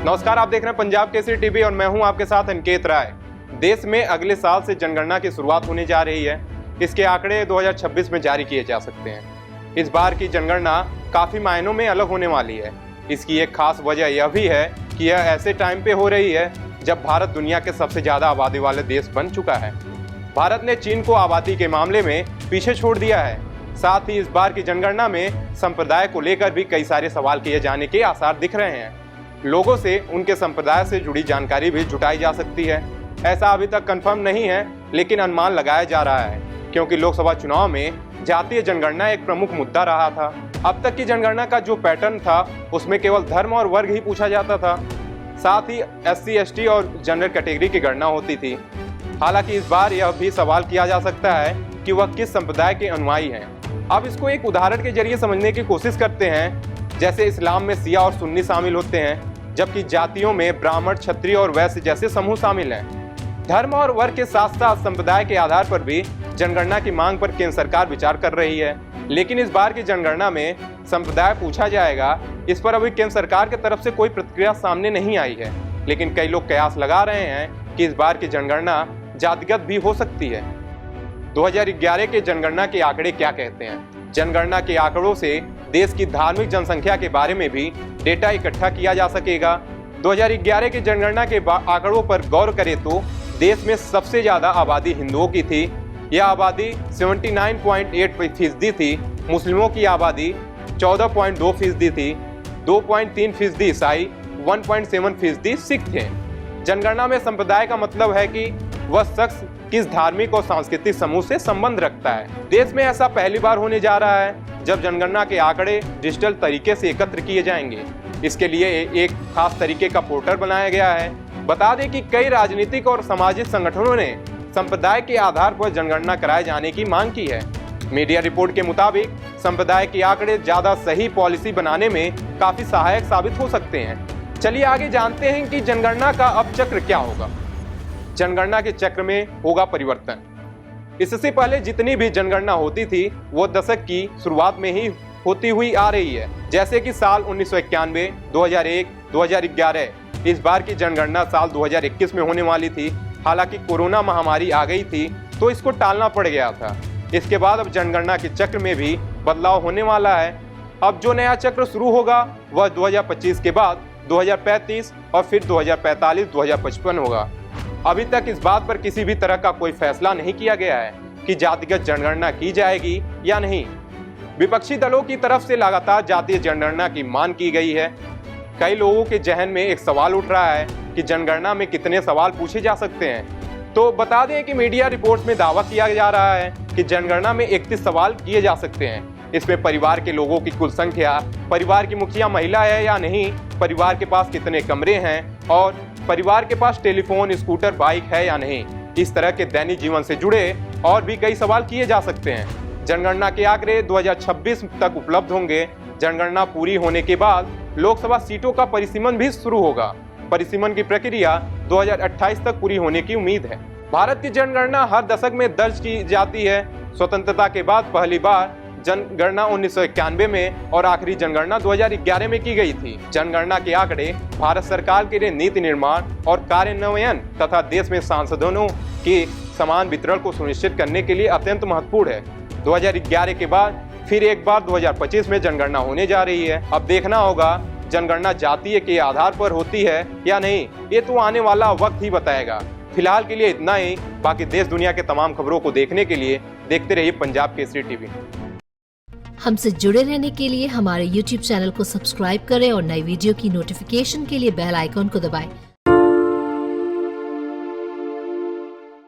नमस्कार, आप देख रहे हैं पंजाब केसरी टीवी और मैं हूं आपके साथ अंकित राय। देश में अगले साल से जनगणना की शुरुआत होने जा रही है। इसके आंकड़े 2026 में जारी किए जा सकते हैं। इस बार की जनगणना काफी मायनों में अलग होने वाली है। इसकी एक खास वजह यह भी है कि यह ऐसे टाइम पे हो रही है जब भारत दुनिया के सबसे ज्यादा आबादी वाले देश बन चुका है। भारत ने चीन को आबादी के मामले में पीछे छोड़ दिया है। साथ ही इस बार की जनगणना में संप्रदाय को लेकर भी कई सारे सवाल किए जाने के आसार दिख रहे हैं। लोगों से उनके संप्रदाय से जुड़ी जानकारी भी जुटाई जा सकती है। ऐसा अभी तक कंफर्म नहीं है, लेकिन अनुमान लगाया जा रहा है, क्योंकि लोकसभा चुनाव में जातीय जनगणना एक प्रमुख मुद्दा रहा था। अब तक की जनगणना का जो पैटर्न था उसमें केवल धर्म और वर्ग ही पूछा जाता था। साथ ही SC, ST और जनरल कैटेगरी की गणना होती थी। हालांकि इस बार यह भी सवाल किया जा सकता है कि वह किस संप्रदाय के अनुयायी हैं। अब इसको एक उदाहरण के जरिए समझने की कोशिश करते हैं। जैसे इस्लाम में शिया और सुन्नी शामिल होते हैं, जबकि जातियों में ब्राह्मण, क्षत्रिय और वैश्य जैसे समूह शामिल हैं। धर्म और वर्ग के साथ साथ संप्रदाय के आधार पर भी जनगणना की मांग पर केंद्र सरकार विचार कर रही है। लेकिन इस बार की जनगणना में संप्रदाय पूछा जाएगा, इस पर अभी केंद्र सरकार की तरफ से कोई प्रतिक्रिया सामने नहीं आई है। लेकिन कई लोग कयास लगा रहे हैं कि इस बार की जनगणना जातिगत भी हो सकती है। 2011 के जनगणना के आंकड़े क्या कहते हैं? जनगणना के आंकड़ों से देश की धार्मिक जनसंख्या के बारे में भी डेटा इकट्ठा किया जा सकेगा। 2011 की जनगणना के आंकड़ों पर गौर करें तो देश में सबसे ज्यादा आबादी हिंदुओं की थी। यह आबादी 79.8% थी। मुस्लिमों की आबादी 14.2% थी। 2.3% ईसाई, 1.7% सिख थे। जनगणना में संप्रदाय का मतलब है कि वह शख्स किस धार्मिक और सांस्कृतिक समूह से संबंध रखता है। देश में ऐसा पहली बार होने जा रहा है जब जनगणना के आंकड़े डिजिटल तरीके से एकत्र किए जाएंगे। इसके लिए एक खास तरीके का पोर्टल बनाया गया है। बता दें कि कई राजनीतिक और सामाजिक संगठनों ने संप्रदाय के आधार पर जनगणना कराए जाने की मांग की है। मीडिया रिपोर्ट के मुताबिक संप्रदाय के आंकड़े ज्यादा सही पॉलिसी बनाने में काफी सहायक साबित हो सकते हैं। चलिए आगे जानते हैं कि जनगणना का अब चक्र क्या होगा। जनगणना के चक्र में होगा परिवर्तन। इससे पहले जितनी भी जनगणना होती थी वो दशक की शुरुआत में ही होती हुई आ रही है, जैसे कि साल 1991, 2001, 2011। इस बार की जनगणना साल 2021 में होने वाली थी। हालांकि कोरोना महामारी आ गई थी तो इसको टालना पड़ गया था। इसके बाद अब जनगणना के चक्र में भी बदलाव होने वाला है। अब जो नया चक्र शुरू होगा वह 2025 के बाद 2035 और फिर 2045, 2055 होगा। अभी तक इस बात पर किसी भी तरह का कोई फैसला नहीं किया गया है कि जातिगत जनगणना की जाएगी या नहीं। विपक्षी दलों की तरफ से लगातार जातीय जनगणना की मांग की गई है। कई लोगों के जहन में एक सवाल उठ रहा है कि जनगणना में कितने सवाल पूछे जा सकते हैं। तो बता दें कि मीडिया रिपोर्ट्स में दावा किया जा रहा है कि जनगणना में 31 सवाल किए जा सकते हैं। इसमें परिवार के लोगों की कुल संख्या, परिवार की मुखिया महिला है या नहीं, परिवार के पास कितने कमरे हैं और परिवार के पास टेलीफोन, स्कूटर, बाइक है या नहीं। इस तरह के दैनिक जीवन से जुड़े और भी कई सवाल किए जा सकते हैं। जनगणना के आंकड़े 2026 तक उपलब्ध होंगे। जनगणना पूरी होने के बाद लोकसभा सीटों का परिसीमन भी शुरू होगा। परिसीमन की प्रक्रिया 2028 तक पूरी होने की उम्मीद है। भारत की जनगणना हर दशक में दर्ज की जाती है। स्वतंत्रता के बाद पहली बार जनगणना 1991 में और आखिरी जनगणना 2011 में की गई थी। जनगणना के आंकड़े भारत सरकार के लिए नीति निर्माण और कार्यान्वयन तथा देश में संसाधनों के समान वितरण को सुनिश्चित करने के लिए अत्यंत महत्वपूर्ण है। 2011 के बाद फिर एक बार 2025 में जनगणना होने जा रही है। अब देखना होगा जनगणना जातीय के आधार पर होती है या नहीं, ये तो आने वाला वक्त ही बताएगा। फिलहाल के लिए इतना ही। बाकी देश दुनिया के तमाम खबरों को देखने के लिए देखते रहिए पंजाब केसरी टीवी। हमसे जुड़े रहने के लिए हमारे YouTube चैनल को सब्सक्राइब करें और नई वीडियो की नोटिफिकेशन के लिए बेल आइकॉन को दबाएं।